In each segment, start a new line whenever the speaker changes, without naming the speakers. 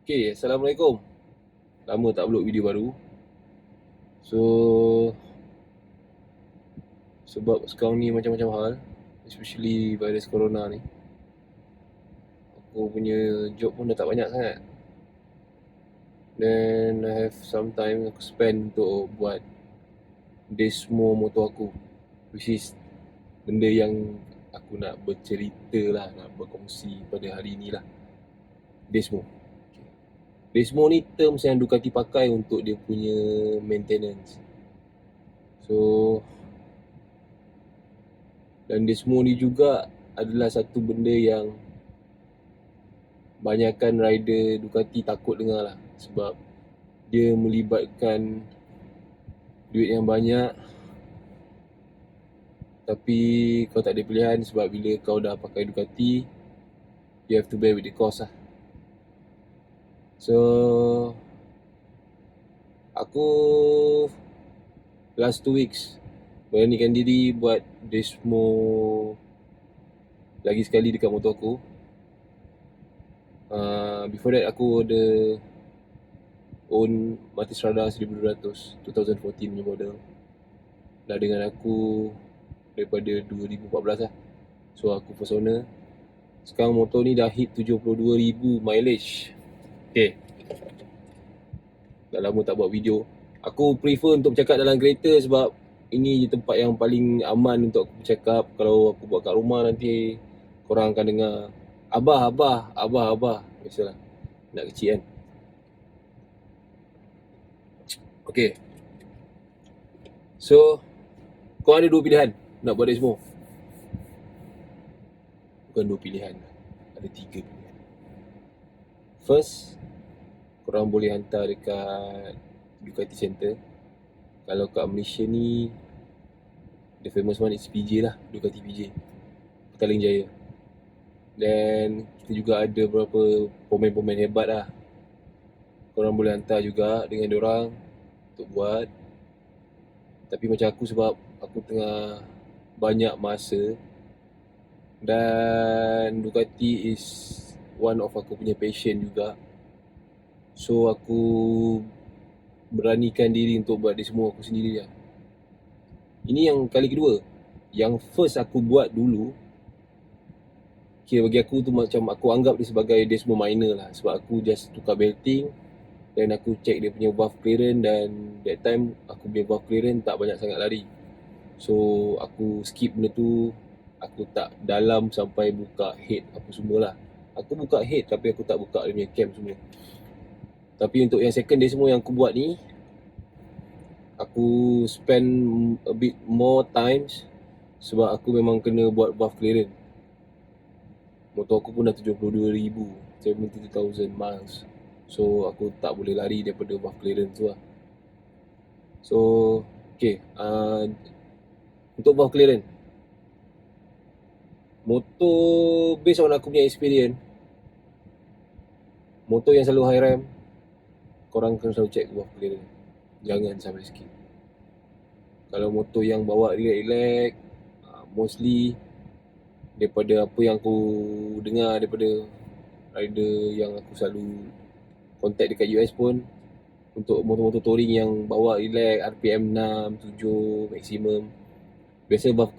Okay, Assalamualaikum. Lama tak upload video baru. So, sebab sekarang ni macam-macam hal, especially virus corona ni, aku punya job pun dah tak banyak sangat. Then I have some time aku spend untuk buat Desmo motor aku, which is benda yang aku nak bercerita lah, nak berkongsi pada hari ni lah. Desmo. Desmo ni terms yang Ducati pakai untuk dia punya maintenance. So, dan Desmo ni juga adalah satu benda yang banyakkan rider Ducati takut dengar lah, sebab dia melibatkan duit yang banyak, tapi kau tak ada pilihan sebab bila kau dah pakai Ducati, you have to bear with the cost lah. So, aku last 2 weeks beranikan diri buat Desmo lagi sekali dekat motor aku. Before that aku ada own Multistrada 1200 2014 punya model. Dah dengan aku daripada 2014 lah. So aku first owner. Sekarang motor ni dah hit 72,000 mileage. Okay, dah lama tak buat video. Aku prefer untuk bercakap dalam kereta sebab ini je tempat yang paling aman untuk aku bercakap. Kalau aku buat kat rumah nanti korang akan dengar Abah. Biasalah, nak kecil kan. Okay, so kau ada 2 pilihan nak buat Desmo. Bukan 2 pilihan, ada 3 pilihan. First, korang boleh hantar dekat Ducati Center. Kalau kat Malaysia ni, the famous one is PJ lah, Ducati PJ, Petaling Jaya. Dan kita juga ada beberapa pemain-pemain hebat lah. Korang boleh hantar juga dengan diorang untuk buat. Tapi macam aku, sebab aku tengah banyak masa, dan Ducati is one of aku punya passion juga. So aku beranikan diri untuk buat dia semua aku sendiri lah. Ini yang kali kedua. Yang first aku buat dulu, bagi aku tu macam aku anggap dia sebagai Desmo minor lah, sebab aku just tukar belting dan aku check dia punya valve clearance, dan that time aku punya valve clearance tak banyak sangat lari. So aku skip benda tu. Aku tak dalam sampai buka head apa semua lah. Aku buka head tapi aku tak buka dia punya cam semua. Tapi untuk yang second Desmo yang aku buat ni, aku spend a bit more times sebab aku memang kena buat valve clearance. Motor aku pun dah 72,000, 72,000 miles. So aku tak boleh lari daripada valve clearance tu lah. So okay, untuk valve clearance, motor based on aku punya experience, motor yang selalu high ram, korang kena selalu check valve clearance. Jangan sampai skip. Kalau motor yang bawa relax, mostly daripada apa yang aku dengar daripada rider yang aku selalu contact dekat US pun, untuk motor-motor touring yang bawa relax, RPM 6, 7 maksimum, biasa valve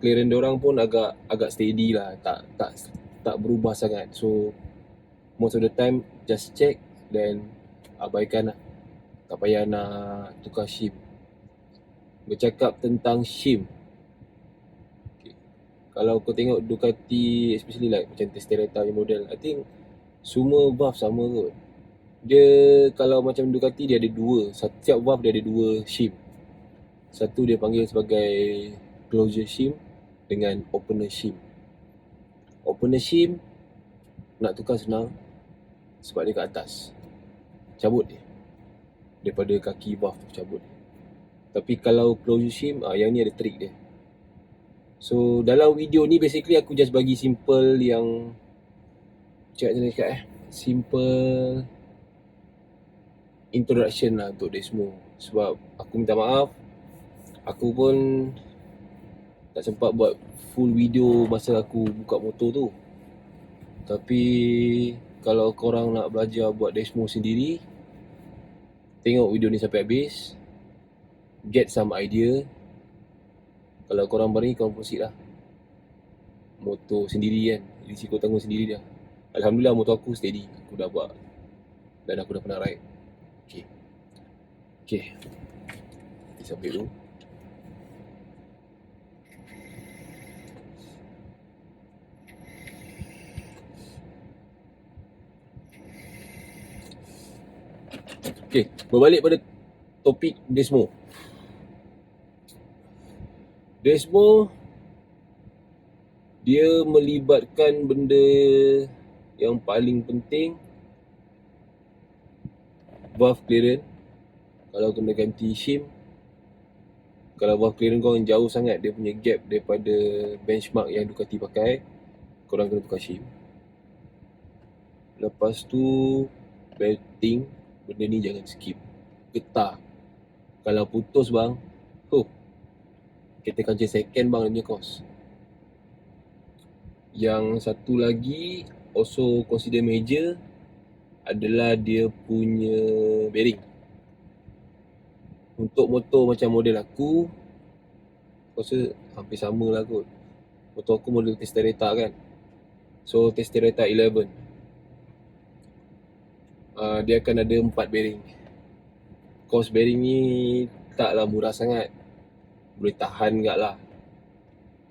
clearance diorang pun agak steady lah, tak berubah sangat. So most of the time just check dan abaikan lah. Tak payah nak tukar shim. Bercakap tentang shim, okay, kalau kau tengok Ducati, especially like macam Testeretta punya model, I think semua valve sama kot. Dia kalau macam Ducati, dia ada dua, setiap valve dia ada dua shim. Satu dia panggil sebagai closure shim dengan opener shim. Opener shim nak tukar senang sebab dia kat atas, cabut dia daripada kaki valve tu, cabut dia. Tapi kalau closure shim, yang ni ada trick dia. So dalam video ni basically aku just bagi simple yang simple introduction lah untuk Desmo. Sebab aku minta maaf, aku pun tak sempat buat full video masa aku buka motor tu. Tapi kalau korang nak belajar buat Desmo sendiri, tengok video ni sampai habis, get some idea. Kalau korang berani, korang proceed lah. Motor sendiri kan, risiko tanggung sendiri dah. Alhamdulillah motor aku steady, aku dah buat dan aku dah pernah ride. Okay, kita sampai dulu. Okay, berbalik pada topik Desmo. Desmo, dia melibatkan benda yang paling penting, valve clearance. Kalau kena ganti shim, kalau valve clearance kau jauh sangat, dia punya gap daripada benchmark yang Ducati pakai, korang kena tukar shim. Lepas tu belting, benda ni jangan skip. Getah, kalau putus bang, kita kancing second bang dia punya cost. Yang satu lagi also consider major adalah dia punya bearing. Untuk motor macam model aku rasa hampir sama lah kot. Motor aku model Testereta kan. So Testereta 11, dia akan ada 4 bearing. Cost bearing ni taklah murah sangat, boleh tahan gak lah.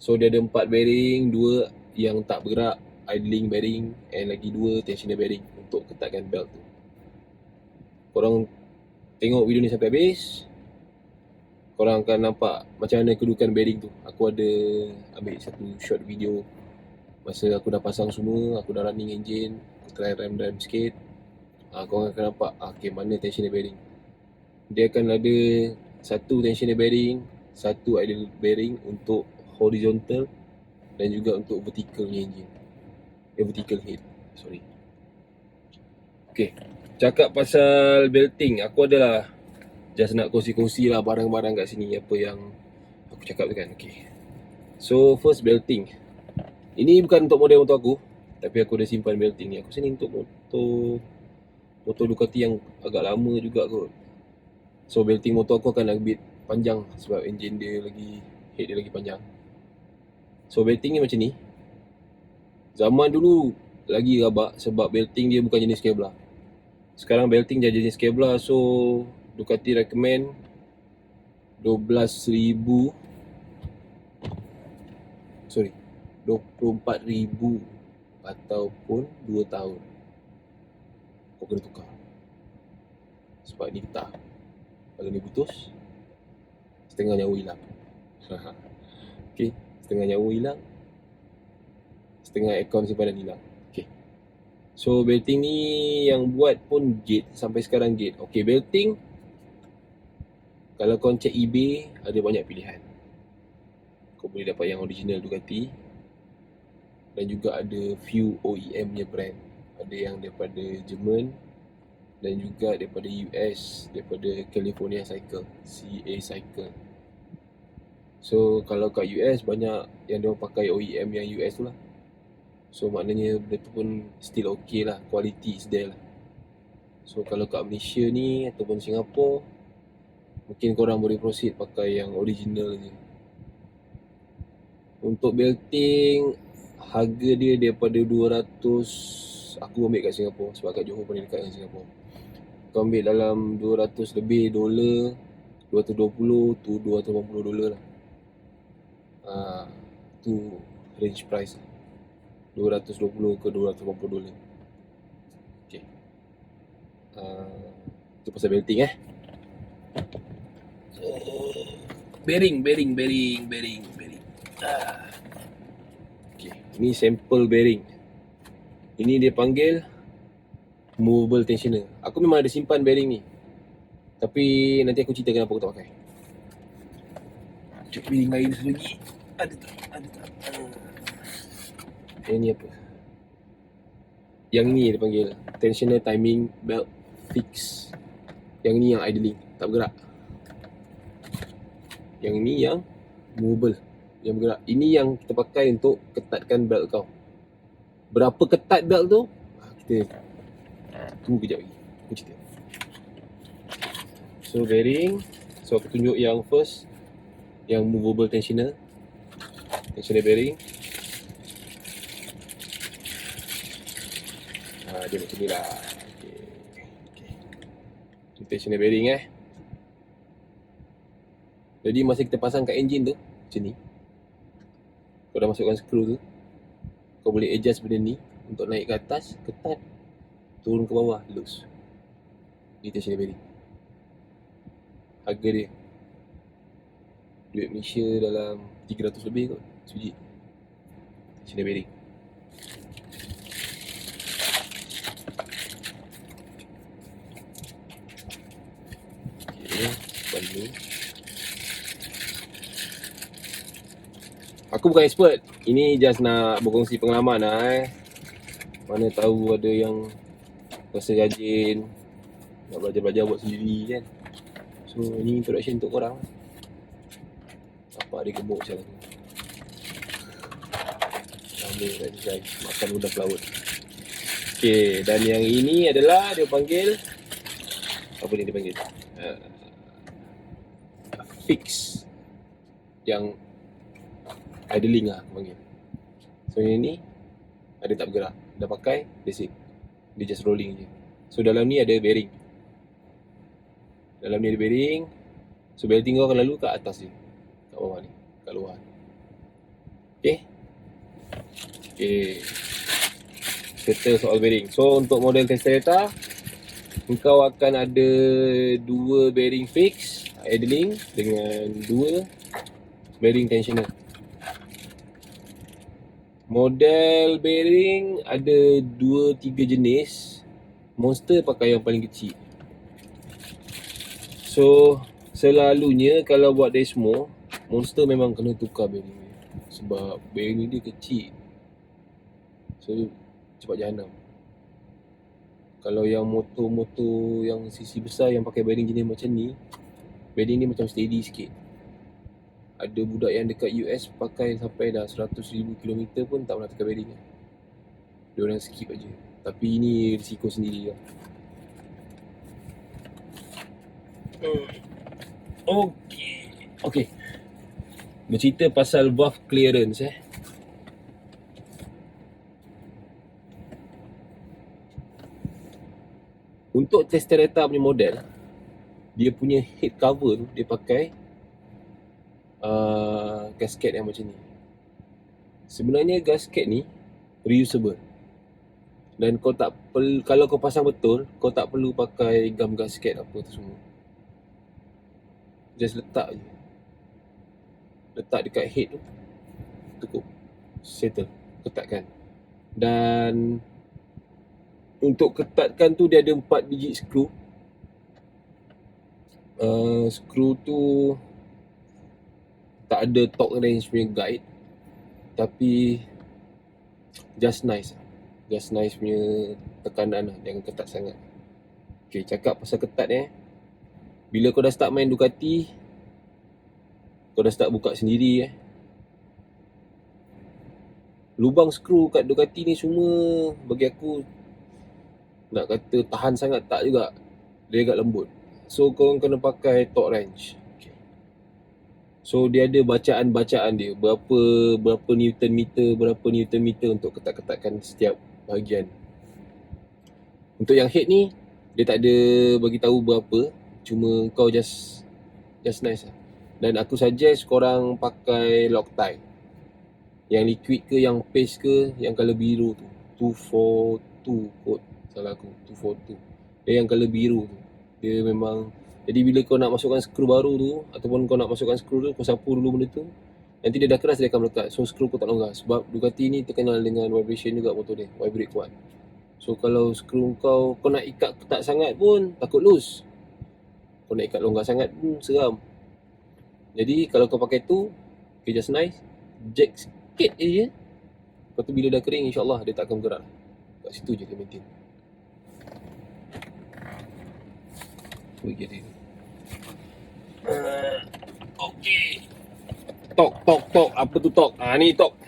So dia ada 4 bearing, 2 yang tak bergerak, idling bearing, and lagi 2 tensioner bearing untuk ketatkan belt tu. Korang tengok video ni sampai habis, korang akan nampak macam mana kedudukan bearing tu. Aku ada ambil satu short video masa aku dah pasang semua, aku dah running engine, aku try rem sikit. Korang akan nampak okay, mana tensioner bearing. Dia akan ada satu tensioner bearing, satu idle bearing untuk horizontal dan juga untuk vertical engine. Vertical head, sorry. Okay, cakap pasal belting, aku adalah just nak kongsi-kongsi lah barang-barang kat sini, apa yang aku cakap tu kan. Okay, so first belting. Ini bukan untuk model motor aku, tapi aku dah simpan belting ni. Aku sini untuk motor Ducati yang agak lama juga kot. So belting motor aku akan lebih panjang sebab engine dia lagi, head dia lagi panjang. So belting ni macam ni. Zaman dulu lagi rabak sebab belting dia bukan jenis Kevlar. Sekarang belting jadi jenis Kevlar, so Ducati recommend 24,000 ataupun 2 tahun kau kena tukar. Sebab ni getah, kalau ni putus, setengah nyawa hilang. Okay, setengah nyawa hilang, setengah akaun simpanan hilang. Okay, so belting ni yang buat pun Gate, sampai sekarang Gate. Okay, belting kalau kau check eBay ada banyak pilihan. Kau boleh dapat yang original Ducati dan juga ada few OEM punya brand. Ada yang daripada Jerman dan juga daripada US, daripada California Cycle, CA Cycle. So kalau kat US banyak yang dia pakai OEM yang US tu lah. So maknanya benda tu pun still okay lah, quality is there lah. So kalau kat Malaysia ni ataupun Singapore, mungkin korang boleh proceed pakai yang original je. Untuk belting, harga dia daripada 200, aku ambil kat Singapore sebab kat Johor paling dekat dengan Singapore. Kau ambil dalam 200 lebih dolar, 220 to 280 dolar lah. Tu range price lah, 220 ke 280 dolar. Okay, itu pasal belting bearing. Okay, ini sampel bearing. Ini dia panggil movable tensioner. Aku memang ada simpan bearing ni, tapi nanti aku cerita kenapa aku tak pakai. Cek bearing lain satu lagi. Ada tak? Ini apa? Yang ni dia panggil tensioner timing belt fix. Yang ni yang idling, tak bergerak. Yang ni yang movable, yang bergerak. Ini yang kita pakai untuk ketatkan belt kau. Berapa ketat belt tu? Kita tunggu kejap lagi, aku cerita. So bearing, so aku tunjuk yang first, yang movable tensioner bearing. Dia macam ni lah. Okay. Tensioner bearing Jadi masa kita pasang kat engine tu macam ni, kau dah masukkan skru tu, kau boleh adjust benda ni untuk naik ke atas, ketat, turun ke bawah, loose. Ni tensioner bearing. Harga dia duit Malaysia dalam 300 lebih kot sebiji tensioner bearing. Okay, balik ni. Aku bukan expert. Ini just nak berkongsi pengalaman lah Mana tahu ada yang rasa rajin, nak belajar-belajar buat sendiri kan. So ini introduction untuk korang. Apa dia gemuk macam tu. Ramai tadi guys, makan udang laut. Okay, dan yang ini adalah dia panggil, apa ni dia panggil? Fix. Yang idling lah aku panggil. So yang ni ada tak bergerak, dah pakai, that's it. Dia just rolling je. So dalam ni ada bearing. Dalam ni ada bearing. So bearing kau akan lalu kat atas je, kat bawah ni, kat luar. Okay. Okay. Settle soal bearing. So untuk model Testeretta, engkau akan ada 2 bearing fix idling dengan 2 bearing tensioner. Model bearing ada 2-3 jenis. Monster pakai yang paling kecil. So selalunya kalau buat Desmo, Monster memang kena tukar bearing dia. Sebab bearing dia kecil. So cepat jahanam. Kalau yang motor-motor yang cc besar yang pakai bearing jenis macam ni, bearing ni macam steady sikit. Ada budak yang dekat US pakai sampai dah 100,000 km pun tak pernah tukar bearing. Dia orang skip aja. Tapi ini risiko sendiri lah. Okay. Bercerita pasal valve clearance Untuk Testeretta punya model, dia punya head cover tu dia pakai gasket yang macam ni. Sebenarnya gasket ni reusable. Dan kau tak kalau kau pasang betul, kau tak perlu pakai gam gasket apa tu semua. Just letak je. Letak dekat head tu, cukup. Settle, ketatkan. Dan untuk ketatkan tu dia ada 4 biji skru. Skru tu tak ada torque range punya guide, tapi just nice punya tekanan lah, jangan ketat sangat. Okay, cakap pasal ketat bila kau dah start main Ducati, kau dah start buka sendiri lubang skru kat Ducati ni semua bagi aku nak kata tahan sangat tak juga, dia agak lembut. So korang kena pakai torque wrench. So dia ada bacaan dia berapa newton meter untuk ketat-ketatkan setiap bahagian. Untuk yang head ni dia tak ada bagi tahu berapa, cuma kau just nice lah. Dan aku suggest korang pakai Loctite. Yang liquid ke, yang paste ke, yang colour biru tu, 242 kot, salah aku, 242. Dia yang colour biru tu, dia memang. Jadi bila kau nak masukkan skru baru tu, ataupun kau nak masukkan skru tu, kau sapu dulu benda tu, nanti dia dah keras dia akan melekat. So skru kau tak longgar. Sebab Ducati ni terkenal dengan vibration juga motor dia, vibrate kuat. So kalau skru kau nak ikat ketat sangat pun takut loose. Kau nak ikat longgar sangat pun seram. Jadi kalau kau pakai tu, okay, just nice, jack sikit je. Lepas tu bila dah kering, insyaAllah dia tak akan bergerak. Kat situ je dia maintain. Dia. Okay. Torque. Apa tu torque? Ni torque.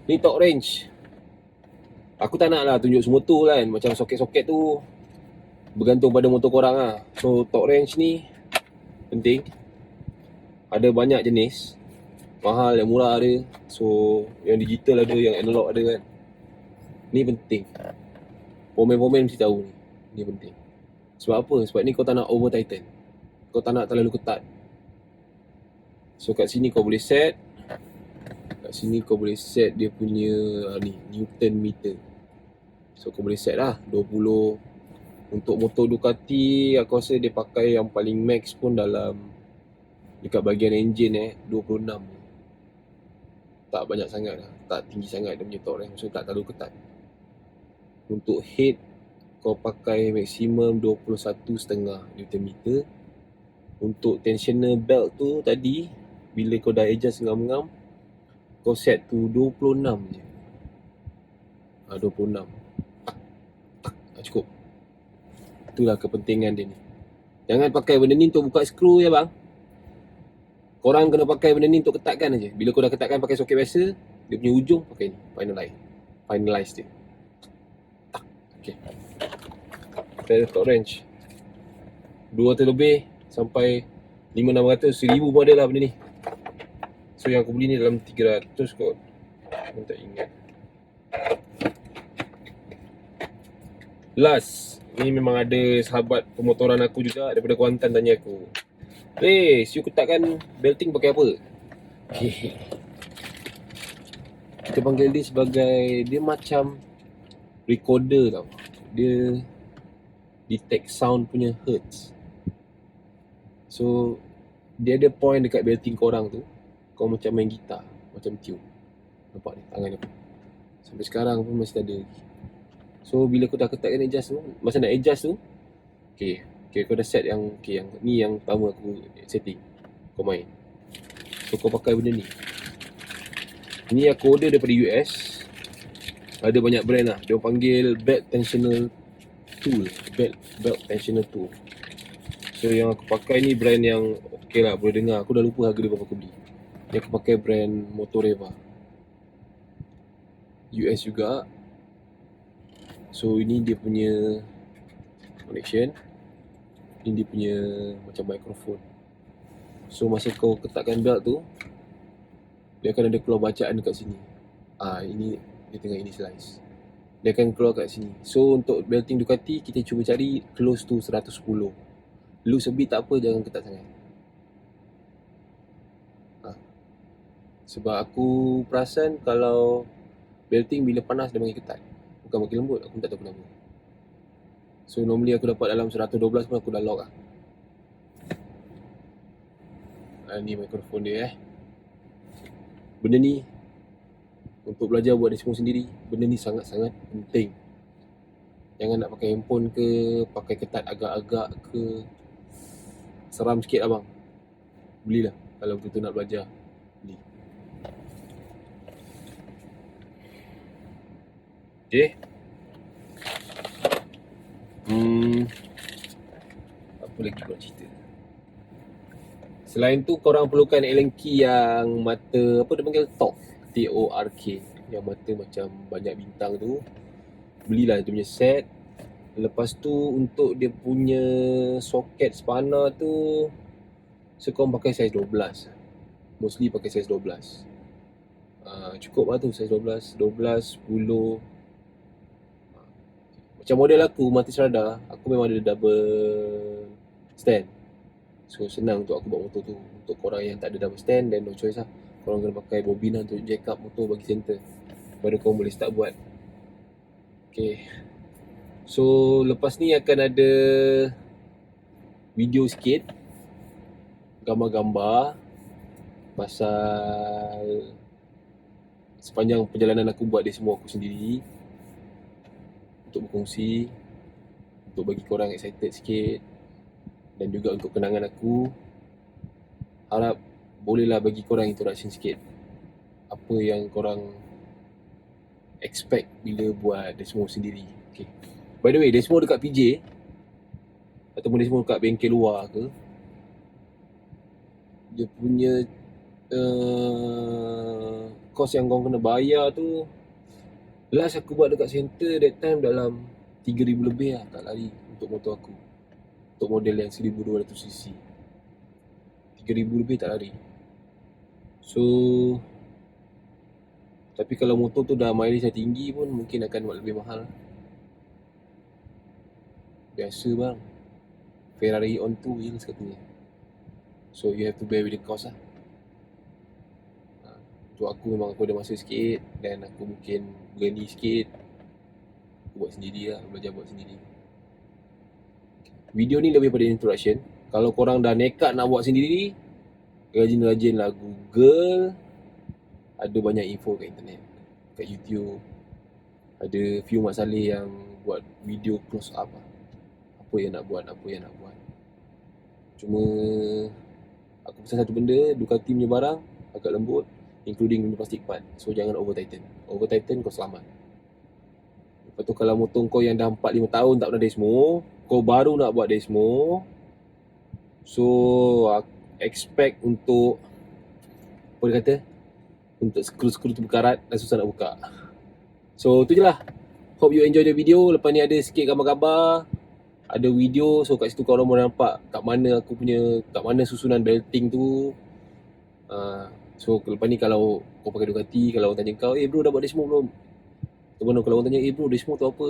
Ni torque range. Aku tak nak lah tunjuk semua tu kan. Macam soket-soket tu bergantung pada motor korang lah. So torque wrench ni penting. Ada banyak jenis. Mahal, yang murah ada. So yang digital ada, yang analog ada kan. Ni penting. Pomen-pomen mesti tahu ni. Ni penting. Sebab apa? Sebab ni kau tak nak over tighten. Kau tak nak terlalu ketat. So kat sini kau boleh set. Kat sini kau boleh set dia punya ni, Newton meter. So kau boleh set lah 20. Untuk motor Ducati aku rasa dia pakai yang paling max pun dalam dekat bahagian enjin 26. Tak banyak sangat lah. Tak tinggi sangat dia punya torque so tak terlalu ketat. Untuk head kau pakai maksimum 21.5 Newton meter. Untuk tensioner belt tu tadi bila kau dah adjust ngam-ngam kau set tu 26 je. 26. Cukup. Itulah kepentingan dia ni. Jangan pakai benda ni untuk buka skru ya bang. Korang kena pakai benda ni untuk ketatkan aja. Bila kau dah ketatkan pakai soket biasa, dia punya ujung pakai ni, finalize dia. Okay. Kita torque wrench 200 lebih sampai 500-600, 1000 pun ada lah benda ni. So yang aku beli ni dalam 300 kot. Aku tak ingat. Last, ni memang ada sahabat pemotoran aku juga daripada Kuantan tanya aku, you ketatkan belting pakai apa? Okay. Kita panggil dia sebagai, dia macam recorder tau. Dia detect sound punya hertz. So dia ada point dekat belting korang tu. Kau macam main gitar, macam tune. Nampak ni tangan aku. Sampai sekarang pun masih ada lagi. So bila kau dah ketatkan adjust tu, masa nak adjust tu, okay kau dah set yang yang ni yang pertama aku setting. Kau main. So kau pakai benda ni. Ni aku order daripada US. Ada banyak brand lah. Dia panggil belt tensioner tool. Belt tensioner tool. So yang aku pakai ni brand yang okay lah, boleh dengar. Aku dah lupa harga dia berapa aku beli. Yang aku pakai brand Motoreva, US juga. So ini dia punya connection. Ini dia punya macam microphone. So masa kau ketatkan belt tu, dia akan ada keluar bacaan dekat sini. Ini dia tengah initialize. Dia akan keluar kat sini. So untuk belting Ducati kita cuba cari close to 110. Loose a bit tak apa, jangan ketat sangat. Sebab aku perasan kalau belting bila panas dia makin ketat, bukan makin lembut. Aku tak tahu kenapa. So normally aku dapat dalam 112 pun aku dah lock lah. Ni mikrofon dia Benda ni untuk belajar buat demo sendiri, benda ni sangat-sangat penting. Jangan nak pakai handphone ke, pakai ketat agak-agak ke, seram sikit abang. Belilah kalau betul nak belajar. Beli. Okay. Apa lagi nak cerita? Selain tu korang perlukan Allen key yang mata, apa dia panggil, TORK, yang mata macam banyak bintang tu. Belilah dia punya set. Lepas tu untuk dia punya soket spana tu, so korang pakai size 12. Mostly pakai size 12. Cukup lah tu size 12, 10. Macam model aku, Mati Serada, aku memang ada double stand. So senang untuk aku bawa motor tu. Untuk korang yang tak ada double stand, then no choice lah. Korang kena pakai bobina untuk jack up motor bagi center. Baru korang boleh start buat. Okay. So lepas ni akan ada video sikit, gambar-gambar pasal sepanjang perjalanan aku buat dia semua aku sendiri, untuk berkongsi, untuk bagi korang excited sikit, dan juga untuk kenangan aku. Harap bolehlah bagi korang introduction sikit apa yang korang expect bila buat Desmo sendiri. Okay. By the way, Desmo dekat PJ ataupun Desmo dekat bengkel luar ke, dia punya kos yang korang kena bayar tu Last aku buat dekat center that time dalam 3,000 lebih lah tak lari untuk motor aku. Untuk model yang 1200cc. 3,000 lebih tak lari. So, tapi kalau motor tu dah mileage dah tinggi pun mungkin akan buat lebih mahal. Biasa bang. Ferrari on two wheels katanya. So you have to bear with the cost lah. Untuk aku memang aku ada masa sikit dan aku mungkin berani sikit. Aku buat sendiri lah, belajar buat sendiri. Video ni lebih pada introduction. Kalau korang dah nekat nak buat sendiri, rajin-rajin lah Google. Ada banyak info kat internet, kat YouTube. Ada few Mat Salleh yang buat video close up lah. Apa yang nak buat. Cuma aku pesan satu benda, Ducati punya barang agak lembut, including punya plastic part. So jangan over tighten. Over tighten kau selamat. Lepas tu kalau motor kau yang dah 4-5 tahun tak pernah Desmo, kau baru nak buat Desmo, so expect untuk apa dia kata, untuk skru-skru tu berkarat dan susah nak buka. So tu je lah. Hope you enjoy the video. Lepas ni ada sikit gambar-gambar, ada video, so kat situ korang boleh nampak kat mana susunan belting tu. So lepas ni kalau kau pakai Ducati, kalau orang tanya kau, bro dah buat Desmo belum? Kalau orang tanya, bro Desmo tu apa?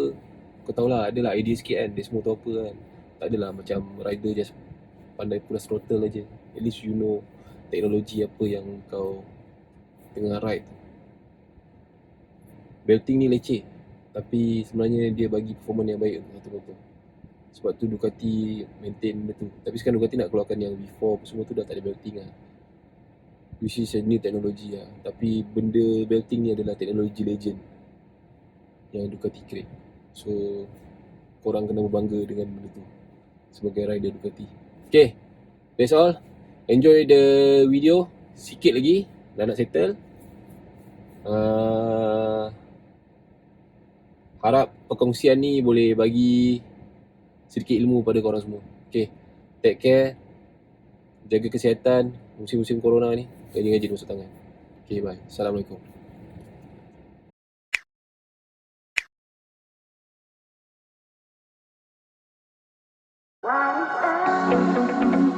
Kau tahulah, adalah idea sikit kan, Desmo tu apa kan. Tak adalah macam rider just pandai pulas throttle aja. At least you know teknologi apa yang kau tengah ride. Belting ni leceh, tapi sebenarnya dia bagi performance yang baik untuk motor. Sebab tu Ducati maintain benda tu. Tapi sekarang Ducati nak keluarkan yang V4 semua tu dah tak ada belting lah. Which is a new teknologi lah. Tapi benda belting ni adalah teknologi legend yang Ducati create. So korang kena berbangga dengan benda tu sebagai rider Ducati. Okay, that's all. Enjoy the video. Sikit lagi dah nak settle. Harap perkongsian ni boleh bagi sedikit ilmu pada korang semua. Okay, take care. Jaga kesihatan musim-musim corona ni. Rajin-rajin masuk tangan. Okay, bye. Assalamualaikum.
Wow.